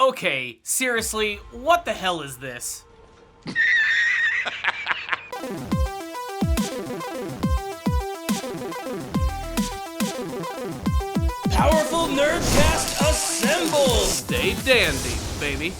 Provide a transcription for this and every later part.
Okay, seriously, what the hell is this? Powerful Nerdcast assemble! Stay dandy, baby.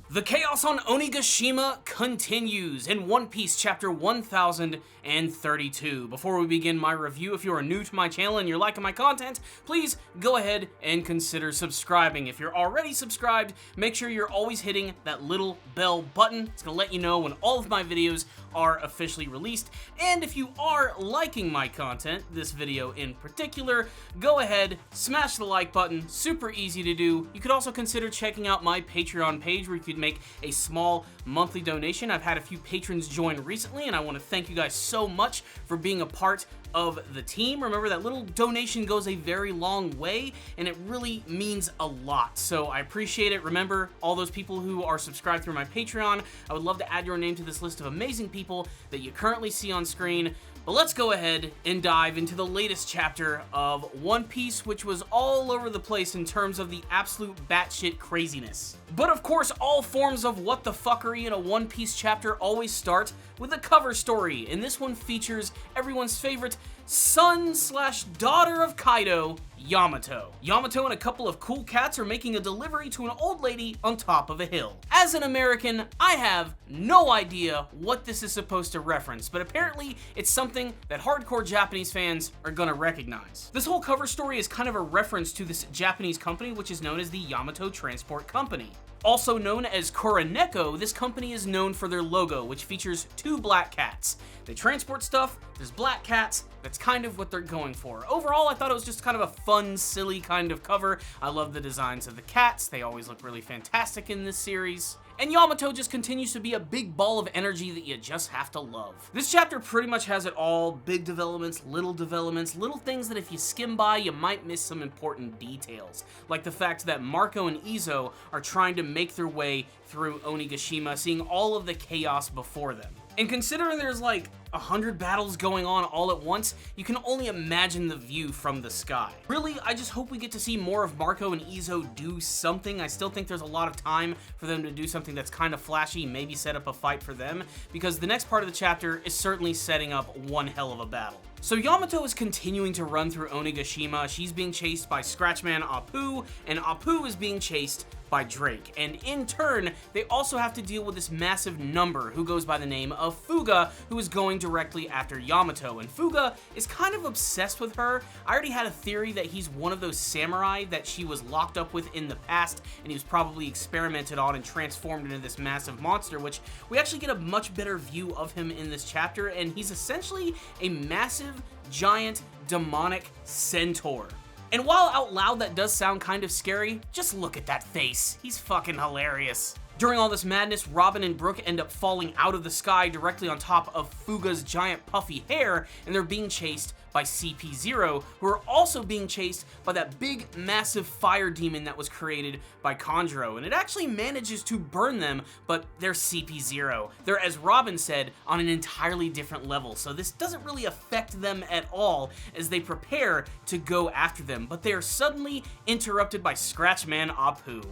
The chaos on Onigashima continues in One Piece chapter 1032. Before we begin my review, if you are new to my channel and you're liking my content, please go ahead and consider subscribing. If you're already subscribed, make sure you're always hitting that little bell button. It's gonna let you know when all of my videos are officially released. And if you are liking my content, this video in particular, go ahead, smash the like button, super easy to do. You could also consider checking out my Patreon page where you could make a small monthly donation. I've had a few patrons join recently, and I want to thank you guys so much for being a part of the team. Remember, that little donation goes a very long way, and it really means a lot. So I appreciate it. Remember, all those people who are subscribed through my Patreon, I would love to add your name to this list of amazing people that you currently see on screen. But let's go ahead and dive into the latest chapter of One Piece, which was all over the place in terms of the absolute batshit craziness. But of course, all forms of what the fuckery in a One Piece chapter always start with a cover story, and this one features everyone's favorite son/daughter of Kaido, Yamato. Yamato and a couple of cool cats are making a delivery to an old lady on top of a hill. As an American, I have no idea what this is supposed to reference, but apparently it's something that hardcore Japanese fans are gonna recognize. This whole cover story is kind of a reference to this Japanese company, which is known as the Yamato Transport Company. Also known as Kuroneko, this company is known for their logo, which features two black cats. They transport stuff, there's black cats, that's kind of what they're going for. Overall, I thought it was just kind of a fun, silly kind of cover. I love the designs of the cats, they always look really fantastic in this series. And Yamato just continues to be a big ball of energy that you just have to love. This chapter pretty much has it all: big developments, little things that if you skim by, you might miss some important details. Like the fact that Marco and Izo are trying to make their way through Onigashima, seeing all of the chaos before them. And considering there's like 100 battles going on all at once, you can only imagine the view from the sky. Really, I just hope we get to see more of Marco and Izo do something. I still think there's a lot of time for them to do something that's kind of flashy, maybe set up a fight for them, because the next part of the chapter is certainly setting up one hell of a battle. So Yamato is continuing to run through Onigashima. She's being chased by Scratchman Apu, and Apu is being chased by Drake. And in turn, they also have to deal with this massive number who goes by the name of Fuga, who is going directly after Yamato. And Fuga is kind of obsessed with her. I already had a theory that he's one of those samurai that she was locked up with in the past, and he was probably experimented on and transformed into this massive monster, which we actually get a much better view of him in this chapter, and he's essentially a massive, giant, demonic centaur. And while out loud that does sound kind of scary, just look at that face. He's fucking hilarious. During all this madness, Robin and Brook end up falling out of the sky directly on top of Fuga's giant puffy hair, and they're being chased by CP0, who are also being chased by that big, massive fire demon that was created by Kanjuro, and it actually manages to burn them, but they're CP0. They're, as Robin said, on an entirely different level, so this doesn't really affect them at all as they prepare to go after them, but they are suddenly interrupted by Scratchman Apu.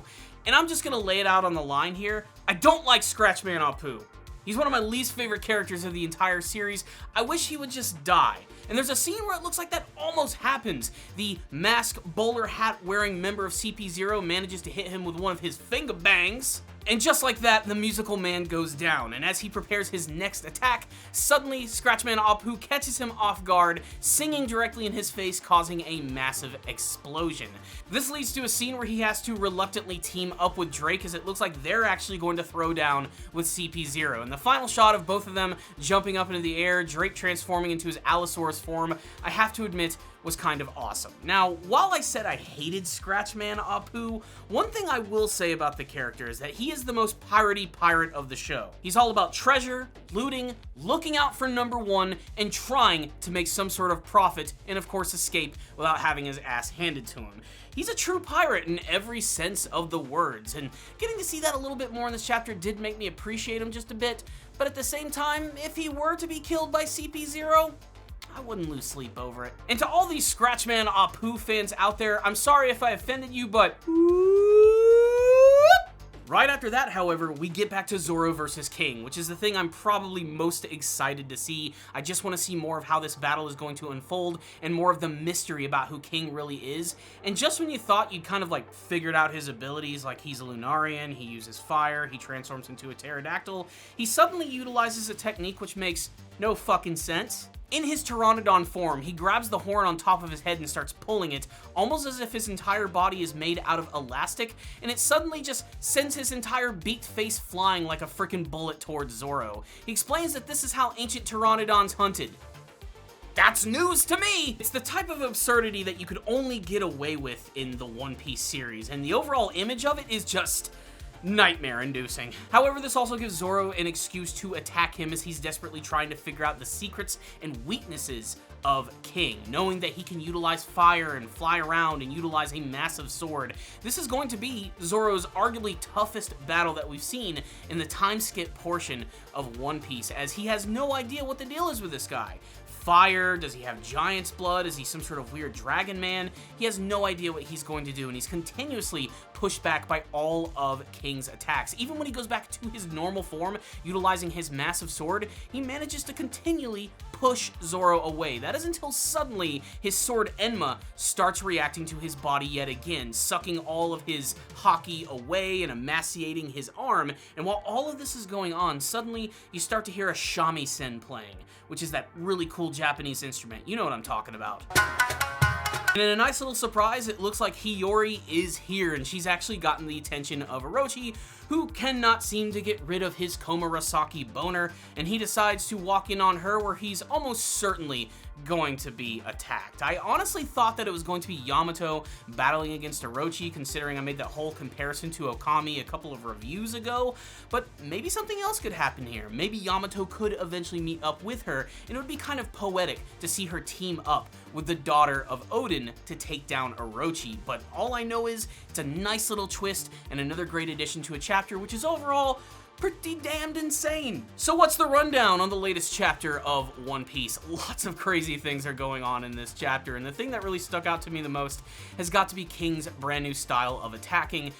And I'm just gonna lay it out on the line here. I don't like Scratchman Apu. He's one of my least favorite characters of the entire series. I wish he would just die. And there's a scene where it looks like that almost happens. The mask, bowler hat wearing member of CP0 manages to hit him with one of his finger bangs. And just like that, the musical man goes down, and as he prepares his next attack, suddenly Scratchman Apu catches him off guard, singing directly in his face, causing a massive explosion. This leads to a scene where he has to reluctantly team up with Drake, as it looks like they're actually going to throw down with CP0. And the final shot of both of them jumping up into the air, Drake transforming into his Allosaurus form, I have to admit, was kind of awesome. Now, while I said I hated Scratchman Apu, one thing I will say about the character is that he is the most piratey pirate of the show. He's all about treasure, looting, looking out for number one, and trying to make some sort of profit, and of course escape without having his ass handed to him. He's a true pirate in every sense of the words, and getting to see that a little bit more in this chapter did make me appreciate him just a bit, but at the same time, if he were to be killed by CP0, I wouldn't lose sleep over it. And to all these Scratchman Apu fans out there, I'm sorry if I offended you, but Right after that, however, we get back to Zoro versus King, which is the thing I'm probably most excited to see. I just want to see more of how this battle is going to unfold and more of the mystery about who King really is. And just when you thought you'd kind of like figured out his abilities, like he's a Lunarian, he uses fire, he transforms into a pterodactyl, he suddenly utilizes a technique which makes no fucking sense. In his pteranodon form, he grabs the horn on top of his head and starts pulling it, almost as if his entire body is made out of elastic, and it suddenly just sends his entire beaked face flying like a frickin' bullet towards Zoro. He explains that this is how ancient pteranodons hunted. That's news to me! It's the type of absurdity that you could only get away with in the One Piece series, and the overall image of it is just nightmare-inducing. However, this also gives Zoro an excuse to attack him as he's desperately trying to figure out the secrets and weaknesses of King, knowing that he can utilize fire and fly around and utilize a massive sword. This is going to be Zoro's arguably toughest battle that we've seen in the time skip portion of One Piece, as he has no idea what the deal is with this guy. Fire? Does he have giant's blood? Is he some sort of weird dragon man? He has no idea what he's going to do, and he's continuously pushed back by all of King's attacks. Even when he goes back to his normal form, utilizing his massive sword, he manages to continually push Zoro away. That is until suddenly his sword Enma starts reacting to his body yet again, sucking all of his haki away and emaciating his arm. And while all of this is going on, suddenly you start to hear a shamisen playing, which is that really cool Japanese instrument. You know what I'm talking about. And in a nice little surprise, it looks like Hiyori is here, and she's actually gotten the attention of Orochi, who cannot seem to get rid of his Komurasaki boner, and he decides to walk in on her where he's almost certainly going to be attacked. I honestly thought that it was going to be Yamato battling against Orochi, considering I made that whole comparison to Okami a couple of reviews ago, but maybe something else could happen here. Maybe Yamato could eventually meet up with her, and it would be kind of poetic to see her team up with the daughter of Odin to take down Orochi, but all I know is it's a nice little twist and another great addition to a chapter, which is overall pretty damned insane. So what's the rundown on the latest chapter of One Piece? Lots of crazy things are going on in this chapter, and the thing that really stuck out to me the most has got to be King's brand new style of attacking.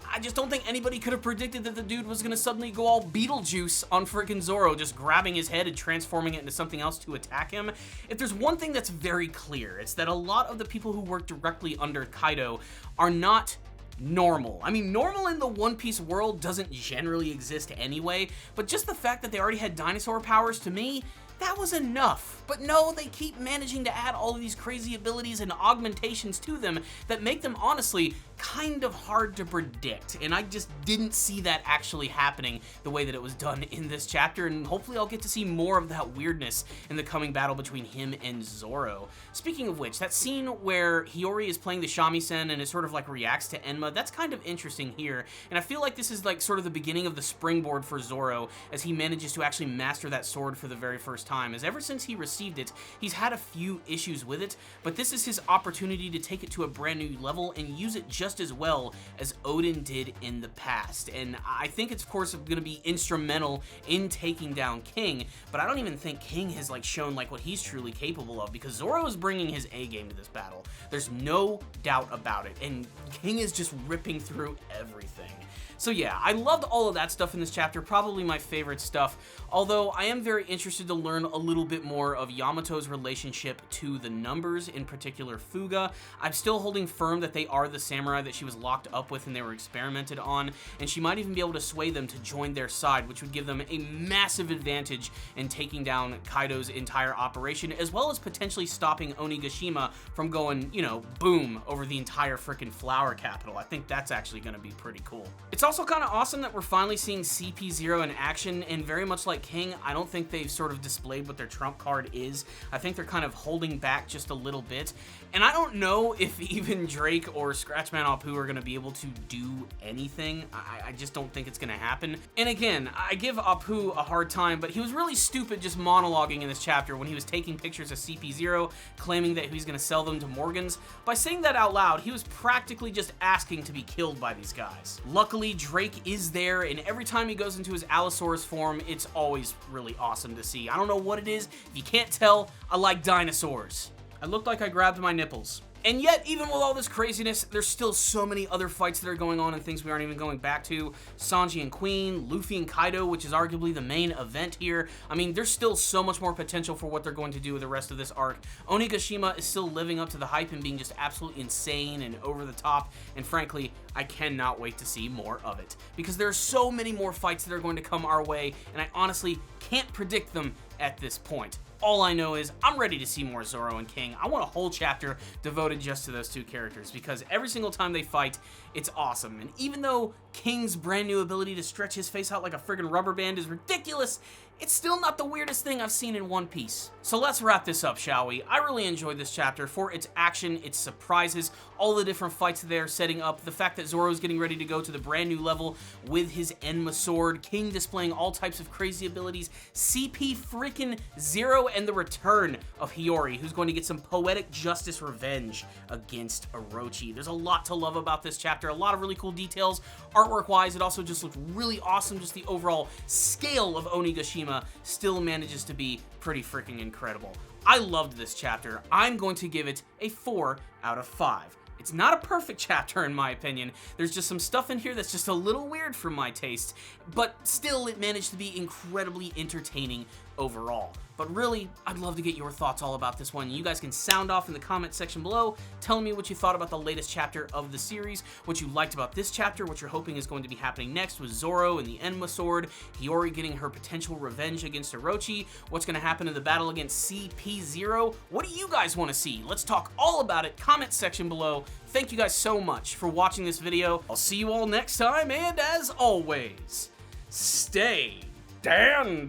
I just don't think anybody could have predicted that the dude was gonna suddenly go all Beetlejuice on frickin' Zoro, just grabbing his head and transforming it into something else to attack him. If there's one thing that's very clear, it's that a lot of the people who work directly under Kaido are not normal. I mean, normal in the One Piece world doesn't generally exist anyway, but just the fact that they already had dinosaur powers, to me, that was enough. But no, they keep managing to add all of these crazy abilities and augmentations to them that make them honestly kind of hard to predict, and I just didn't see that actually happening the way that it was done in this chapter, and hopefully I'll get to see more of that weirdness in the coming battle between him and Zoro. Speaking of which, that scene where Hiyori is playing the shamisen and it sort of like reacts to Enma, that's kind of interesting here, and I feel like this is like sort of the beginning of the springboard for Zoro as he manages to actually master that sword for the very first time, as ever since he received it, he's had a few issues with it, but this is his opportunity to take it to a brand new level and use it just as well as Odin did in the past. And I think it's of course going to be instrumental in taking down King, but I don't even think King has like shown like what he's truly capable of, because Zoro is bringing his A game to this battle. There's no doubt about it, and King is just ripping through everything. So yeah, I loved all of that stuff in this chapter, probably my favorite stuff, although I am very interested to learn a little bit more of Yamato's relationship to the numbers, in particular Fuga. I'm still holding firm that they are the samurai that she was locked up with and they were experimented on, and she might even be able to sway them to join their side, which would give them a massive advantage in taking down Kaido's entire operation, as well as potentially stopping Onigashima from going, you know, boom, over the entire frickin' flower capital. I think that's actually going to be pretty cool. It's also kind of awesome that we're finally seeing CP0 in action, and very much like King, I don't think they've sort of displayed what their trump card is. I think they're kind of holding back just a little bit, and I don't know if even Drake or Scratchman Apu are going to be able to do anything. I just don't think it's going to happen. And again, I give Apu a hard time, but he was really stupid just monologuing in this chapter when he was taking pictures of CP0, claiming that he's going to sell them to Morgans. By saying that out loud, he was practically just asking to be killed by these guys. Luckily, Drake is there, and every time he goes into his Allosaurus form, it's always really awesome to see. I don't know what it is. If you can't tell, I like dinosaurs. I looked like I grabbed my nipples. And yet, even with all this craziness, there's still so many other fights that are going on and things we aren't even going back to. Sanji and Queen, Luffy and Kaido, which is arguably the main event here. I mean, there's still so much more potential for what they're going to do with the rest of this arc. Onigashima is still living up to the hype and being just absolutely insane and over the top, and frankly, I cannot wait to see more of it. Because there are so many more fights that are going to come our way, and I honestly can't predict them at this point. All I know is I'm ready to see more Zoro and King. I want a whole chapter devoted just to those two characters because every single time they fight, it's awesome. And even though King's brand new ability to stretch his face out like a friggin' rubber band is ridiculous, it's still not the weirdest thing I've seen in One Piece. So let's wrap this up, shall we? I really enjoyed this chapter for its action, its surprises, all the different fights they're setting up, the fact that Zoro's getting ready to go to the brand new level with his Enma sword, King displaying all types of crazy abilities, CP freaking Zero, and the return of Hiyori, who's going to get some poetic justice revenge against Orochi. There's a lot to love about this chapter, a lot of really cool details. Artwork-wise, it also just looked really awesome. Just the overall scale of Onigashima still manages to be pretty freaking incredible. I loved this chapter. I'm going to give it a 4 out of 5. It's not a perfect chapter in my opinion. There's just some stuff in here that's just a little weird for my taste, but still it managed to be incredibly entertaining overall. But really, I'd love to get your thoughts all about this one. You guys can sound off in the comment section below, telling me what you thought about the latest chapter of the series, what you liked about this chapter, what you're hoping is going to be happening next with Zoro and the Enma sword, Hiyori getting her potential revenge against Orochi, what's going to happen in the battle against CP0. What do you guys want to see? Let's talk all about it. Comment section below. Thank you guys so much for watching this video. I'll see you all next time, and as always, stay damn,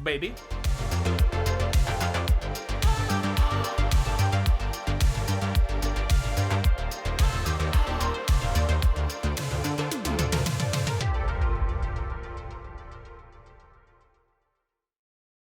baby.